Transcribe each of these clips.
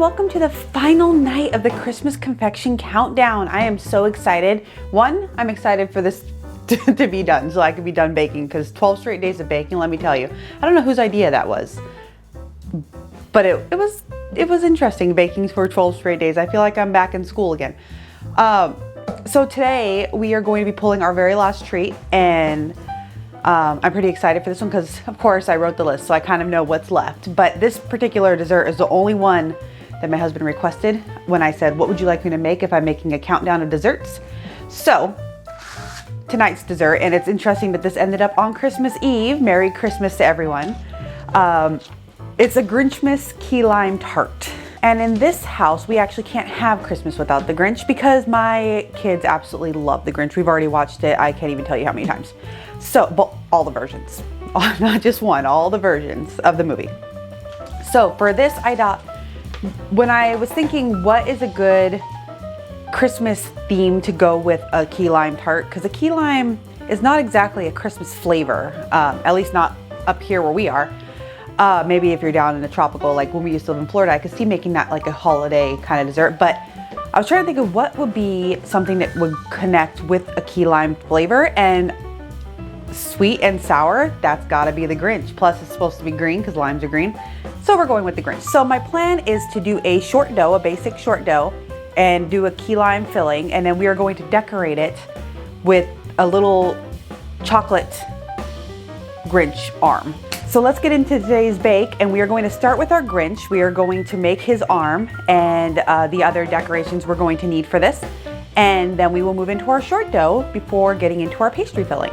welcome to the final night of the Christmas confection countdown. I am so excited. One, I'm excited for this to be done so I can be done baking, because 12 straight days of baking, let me tell you. I don't know whose idea that was, but it was interesting baking for 12 straight days. I feel like I'm back in school again. So today we are going to be pulling our very last treat, and I'm pretty excited for this one because, of course, I wrote the list, so I kind of know what's left. But this particular dessert is the only one that my husband requested when I said, what would you like me to make if I'm making a countdown of desserts? So tonight's dessert, and it's interesting that this ended up on Christmas Eve. Merry Christmas to everyone. It's a Grinchmas key lime tart. And in this house, we actually can't have Christmas without the Grinch because my kids absolutely love the Grinch. We've already watched it. I can't even tell you how many times. So, but all the versions, not just one, all the versions of the movie. So for this, when I was thinking what is a good Christmas theme to go with a key lime tart, because a key lime is not exactly a Christmas flavor, at least not up here where we are. Maybe if you're down in the tropical, like when we used to live in Florida, I could see making that like a holiday kind of dessert. But I was trying to think of what would be something that would connect with a key lime flavor, and sweet and sour, that's gotta be the Grinch. Plus it's supposed to be green because limes are green. So we're going with the Grinch. So my plan is to do a short dough, a basic short dough, and do a key lime filling. And then we are going to decorate it with a little chocolate Grinch arm. So let's get into today's bake, and we are going to start with our Grinch. We are going to make his arm and the other decorations we're going to need for this. And then we will move into our short dough before getting into our pastry filling.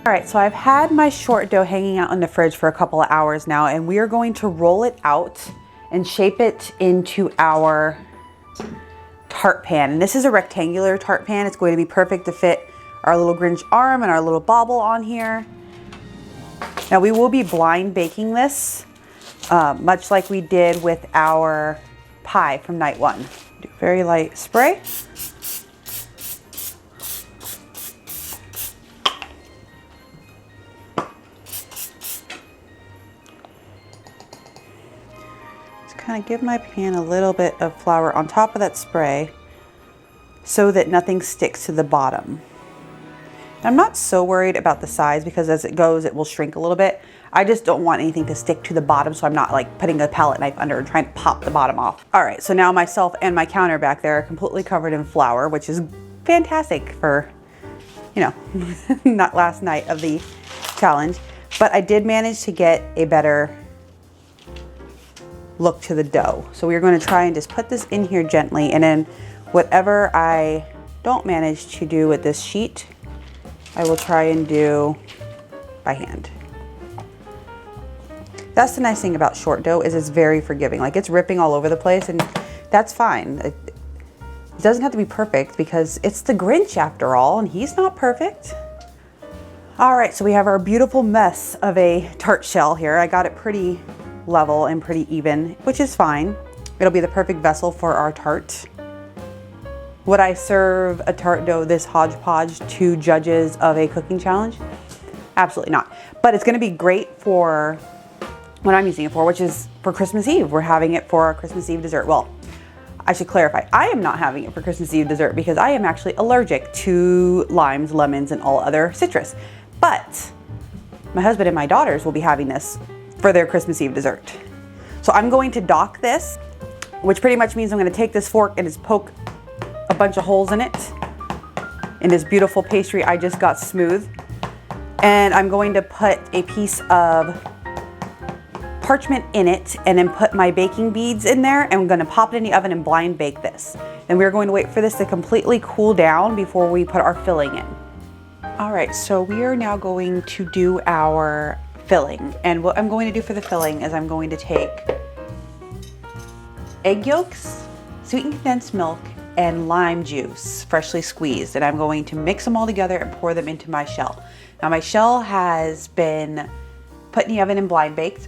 All right, so I've had my short dough hanging out in the fridge for a couple of hours now, and we are going to roll it out and shape it into our tart pan. And this is a rectangular tart pan. It's going to be perfect to fit our little Grinch arm and our little bauble on here. Now we will be blind baking this, much like we did with our pie from night one. Do very light spray. Kind of give my pan a little bit of flour on top of that spray so that nothing sticks to the bottom. I'm not so worried about the size because as it goes, it will shrink a little bit. I just don't want anything to stick to the bottom, so I'm not like putting a palette knife under and trying to pop the bottom off. All right, so now myself and my counter back there are completely covered in flour, which is fantastic for, you know, not last night of the challenge. But I did manage to get a better look to the dough. So we're going to try and just put this in here gently, and then whatever I don't manage to do with this sheet, I will try and do by hand. That's the nice thing about short dough is it's very forgiving. Like it's ripping all over the place, and that's fine. It doesn't have to be perfect because it's the Grinch after all, and he's not perfect. All right, so we have our beautiful mess of a tart shell here. I got it pretty level and pretty even, which is fine. It'll be the perfect vessel for our tart. Would I serve a tart dough this hodgepodge to judges of a cooking challenge? Absolutely not. But it's gonna be great for what I'm using it for, which is for Christmas Eve. We're having it for our Christmas Eve dessert. Well, I should clarify, I am not having it for Christmas Eve dessert because I am actually allergic to limes, lemons, and all other citrus. But my husband and my daughters will be having this for their Christmas Eve dessert. So I'm going to dock this, which pretty much means I'm going to take this fork and just poke a bunch of holes in it, in this beautiful pastry I just got smooth. And I'm going to put a piece of parchment in it and then put my baking beads in there, and I'm going to pop it in the oven and blind bake this. And we're going to wait for this to completely cool down before we put our filling in. All right, so we are now going to do our filling. And what I'm going to do for the filling is I'm going to take egg yolks, sweetened condensed milk, and lime juice, freshly squeezed. And I'm going to mix them all together and pour them into my shell. Now my shell has been put in the oven and blind baked.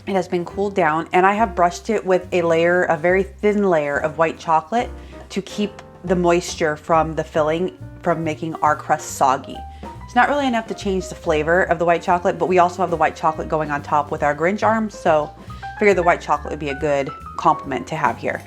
It has been cooled down, and I have brushed it with a very thin layer of white chocolate to keep the moisture from the filling from making our crust soggy. It's not really enough to change the flavor of the white chocolate, but we also have the white chocolate going on top with our Grinch arms, so I figured the white chocolate would be a good complement to have here.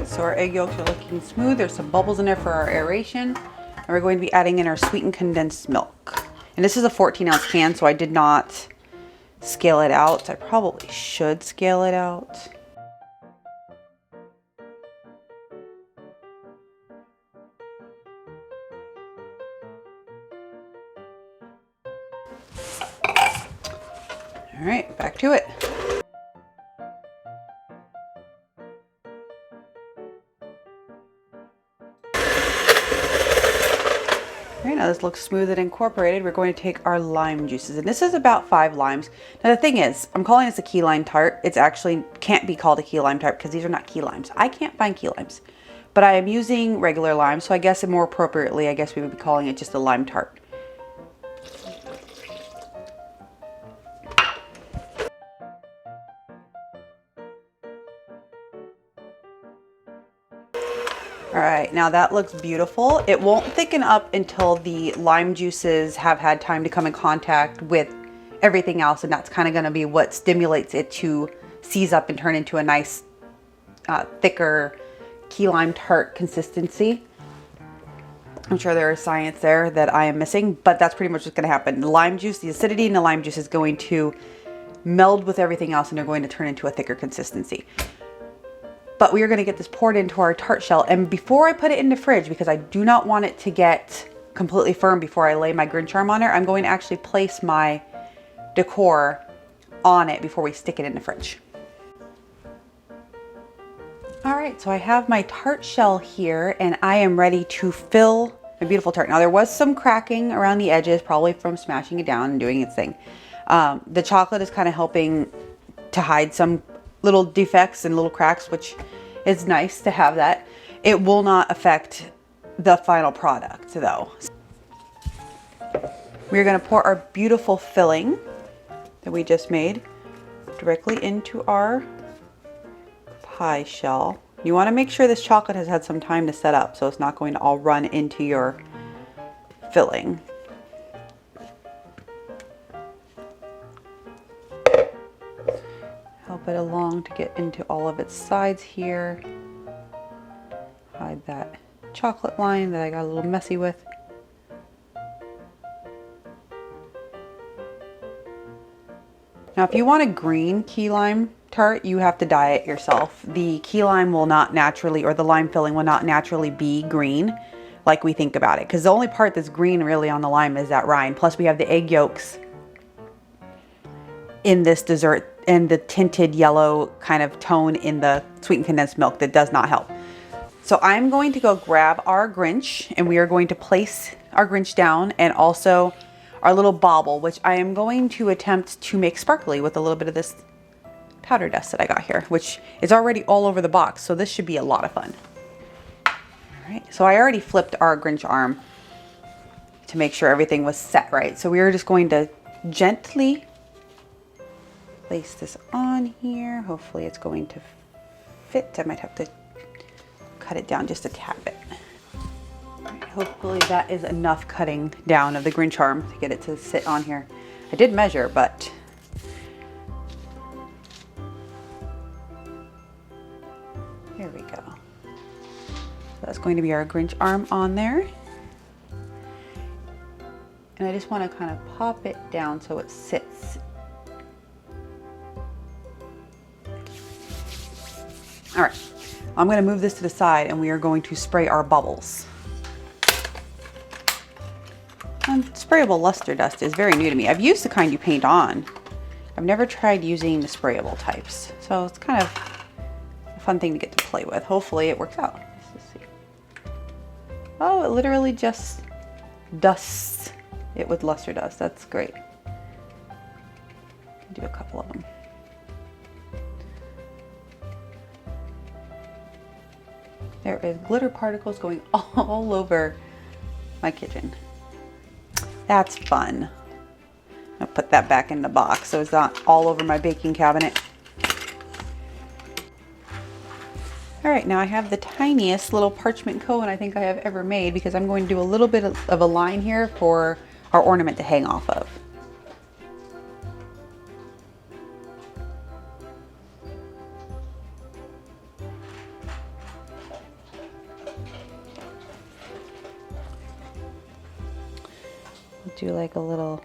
So our egg yolks are looking smooth. There's some bubbles in there for our aeration. And we're going to be adding in our sweetened condensed milk. And this is a 14-ounce can, so I did not scale it out. I probably should scale it out. All right, back to it. Okay, now this looks smooth and incorporated. We're going to take our lime juices, and this is about 5 limes. Now the thing is, I'm calling this a key lime tart. It's actually can't be called a key lime tart because these are not key limes. I can't find key limes, but I am using regular lime, so I guess more appropriately, I guess we would be calling it just a lime tart. All right, now that looks beautiful. It won't thicken up until the lime juices have had time to come in contact with everything else, and that's kind of going to be what stimulates it to seize up and turn into a nice, thicker key lime tart consistency. I'm sure there is science there that I am missing, but that's pretty much what's going to happen. The lime juice, the acidity in the lime juice is going to meld with everything else, and they're going to turn into a thicker consistency. But we are gonna get this poured into our tart shell. And before I put it in the fridge, because I do not want it to get completely firm before I lay my Grinch charm on there, I'm going to actually place my decor on it before we stick it in the fridge. All right, so I have my tart shell here and I am ready to fill my beautiful tart. Now there was some cracking around the edges, probably from smashing it down and doing its thing. The chocolate is kind of helping to hide some little defects and little cracks, which is nice to have that. It will not affect the final product though. We're gonna pour our beautiful filling that we just made directly into our pie shell. You want to make sure this chocolate has had some time to set up so it's not going to all run into your filling. Help it along to get into all of its sides here. Hide that chocolate line that I got a little messy with. Now if you want a green key lime tart, you have to dye it yourself. The key lime will not naturally, or the lime filling will not naturally be green like we think about it. Because the only part that's green really on the lime is that rind. Plus we have the egg yolks in this dessert and the tinted yellow kind of tone in the sweetened condensed milk that does not help. So I'm going to go grab our Grinch and we are going to place our Grinch down and also our little bauble, which I am going to attempt to make sparkly with a little bit of this powder dust that I got here, which is already all over the box. So this should be a lot of fun. All right, so I already flipped our Grinch arm to make sure everything was set right. So we are just going to gently place this on here. Hopefully it's going to fit. I might have to cut it down just a tad bit. Hopefully that is enough cutting down of the Grinch arm to get it to sit on here. I did measure, but there we go. So that's going to be our Grinch arm on there. And I just want to kind of pop it down so it sits. All right, I'm going to move this to the side and we are going to spray our bubbles. Sprayable luster dust is very new to me. I've used the kind you paint on. I've never tried using the sprayable types. So it's kind of a fun thing to get to play with. Hopefully it works out. Let's see. Oh, it literally just dusts it with luster dust. That's great. Do a couple of them. There is glitter particles going all over my kitchen. That's fun. I'll put that back in the box so it's not all over my baking cabinet. All right, now I have the tiniest little parchment cone I think I have ever made because I'm going to do a little bit of a line here for our ornament to hang off of. Do like a little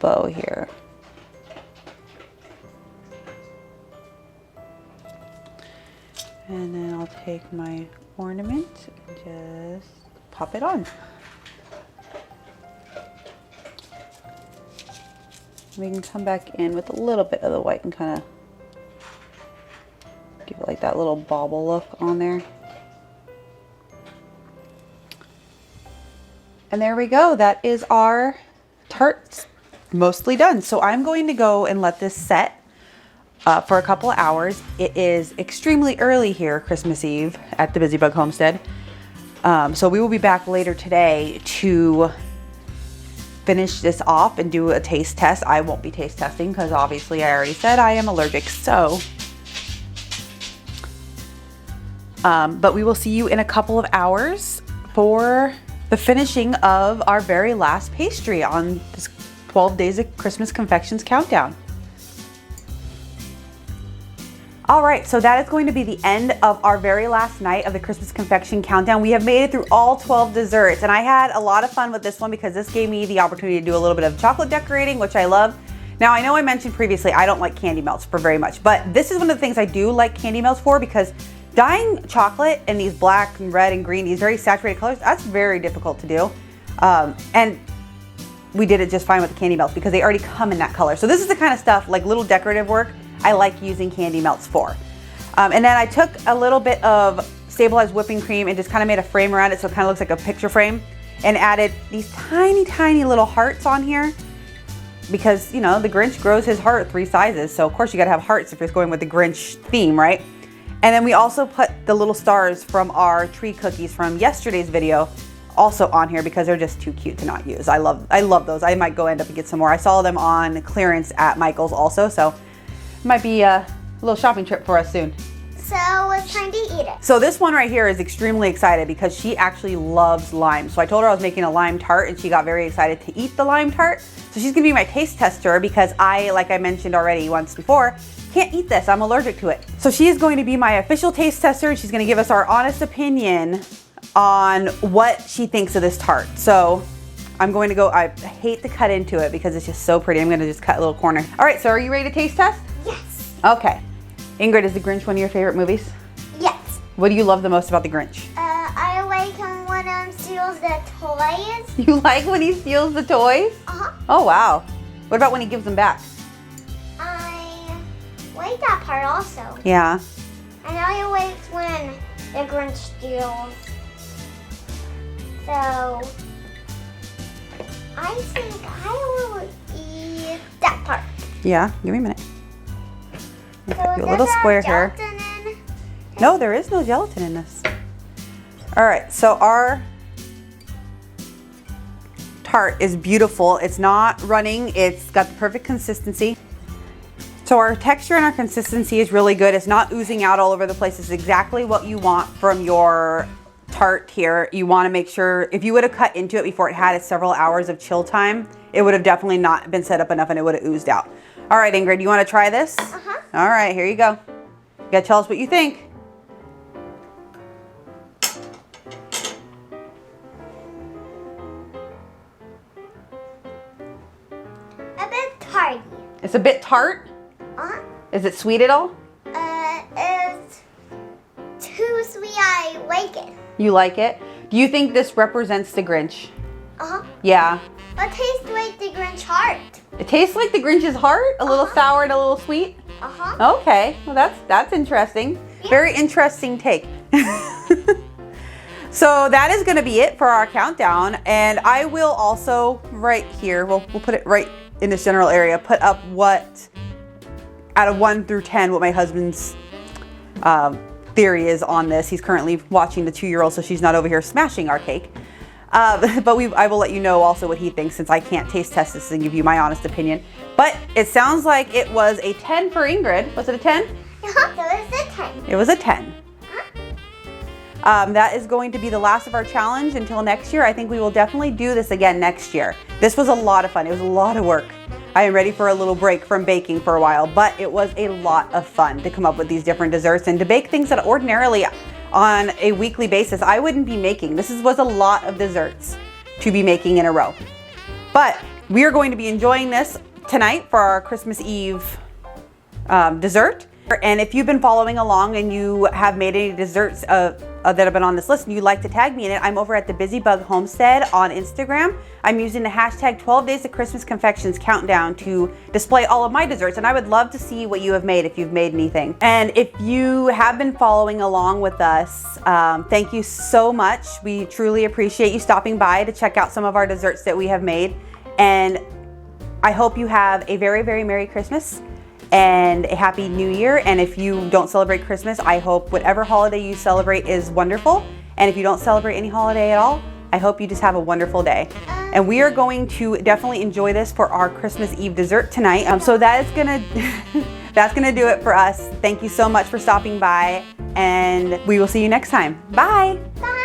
bow here. And then I'll take my ornament and just pop it on. We can come back in with a little bit of the white and kind of give it like that little bauble look on there. And there we go. That is our tart mostly done. So I'm going to go and let this set for a couple of hours. It is extremely early here, Christmas Eve at the Busybug Homestead. So we will be back later today to finish this off and do a taste test. I won't be taste testing because obviously I already said I am allergic. So, but we will see you in a couple of hours for the finishing of our very last pastry on this 12 days of Christmas confections countdown. All right, so that is going to be the end of our very last night of the Christmas confection countdown. We have made it through all 12 desserts, and I had a lot of fun with this one because this gave me the opportunity to do a little bit of chocolate decorating, which I love. Now, I know I mentioned previously I don't like candy melts for very much, but this is one of the things I do like candy melts for, because dyeing chocolate in these black and red and green, these very saturated colors, that's very difficult to do. And we did it just fine with the candy melts because they already come in that color. So this is the kind of stuff, like little decorative work, I like using candy melts for. And then I took a little bit of stabilized whipping cream and just kind of made a frame around it so it kind of looks like a picture frame, and added these tiny, tiny little hearts on here because, you know, the Grinch grows his heart 3 sizes. So of course you gotta have hearts if you're going with the Grinch theme, right? And then we also put the little stars from our tree cookies from yesterday's video also on here because they're just too cute to not use. I love those. I might go end up and get some more. I saw them on clearance at Michael's also, so it might be a little shopping trip for us soon. So it's time to eat it. So this one right here is extremely excited because she actually loves lime. So I told her I was making a lime tart and she got very excited to eat the lime tart. So she's gonna be my taste tester because I, like I mentioned already once before, can't eat this, I'm allergic to it. So she is going to be my official taste tester and she's gonna give us our honest opinion on what she thinks of this tart. So I'm going to go, I hate to cut into it because it's just so pretty. I'm gonna just cut a little corner. All right, so are you ready to taste test? Yes. Okay. Ingrid, is The Grinch one of your favorite movies? Yes. What do you love the most about The Grinch? I like him when he steals the toys. You like when he steals the toys? Uh-huh. Oh, wow. What about when he gives them back? I like that part also. Yeah. And I like when the Grinch steals. So I think I will eat that part. Yeah, give me a minute. So Do a little square here. In? No, there is no gelatin in this. All right, so our tart is beautiful. It's not running. It's got the perfect consistency. So our texture and our consistency is really good. It's not oozing out all over the place. It's exactly what you want from your tart here. You want to make sure, if you would have cut into it before it had its several hours of chill time, it would have definitely not been set up enough and it would have oozed out. All right, Ingrid, you want to try this? Uh-huh. All right, here you go. You gotta tell us what you think. A bit tardy. It's a bit tart. Uh-huh. Is it sweet at all? It's too sweet. I like it. You like it? Do you think this represents the Grinch? Uh-huh. Yeah. It tastes like the Grinch heart. It tastes like the Grinch's heart? A little sour and a little sweet? Uh-huh. Okay, well that's interesting. Yeah. Very interesting take. So that is gonna be it for our countdown. And I will also, right here, we'll put it right in this general area, put up what, out of 1 through 10, what my husband's theory is on this. He's currently watching the 2-year-old, so she's not over here smashing our cake. But I will let you know also what he thinks since I can't taste test this and give you my honest opinion. But it sounds like it was a 10 for Ingrid. Was it a 10? Uh-huh. So it's a 10. It was a 10. That is going to be the last of our challenge until next year. I think we will definitely do this again next year. This was a lot of fun. It was a lot of work. I am ready for a little break from baking for a while, but it was a lot of fun to come up with these different desserts and to bake things that ordinarily on a weekly basis I wouldn't be making. This was a lot of desserts to be making in a row. But we are going to be enjoying this tonight for our Christmas Eve dessert. And if you've been following along and you have made any desserts that have been on this list and you'd like to tag me in it, I'm over at the Busybug Homestead on Instagram. I'm using the hashtag 12 Days of Christmas Confections Countdown to display all of my desserts, and I would love to see what you have made if you've made anything. And if you have been following along with us, thank you so much. We truly appreciate you stopping by to check out some of our desserts that we have made. And I hope you have a very, very Merry Christmas and a Happy New Year. And if you don't celebrate Christmas, I hope whatever holiday you celebrate is wonderful. And if you don't celebrate any holiday at all, I hope you just have a wonderful day. And we are going to definitely enjoy this for our Christmas Eve dessert tonight. So that is gonna that's gonna do it for us. Thank you so much for stopping by, and we will see you next time. Bye. Bye.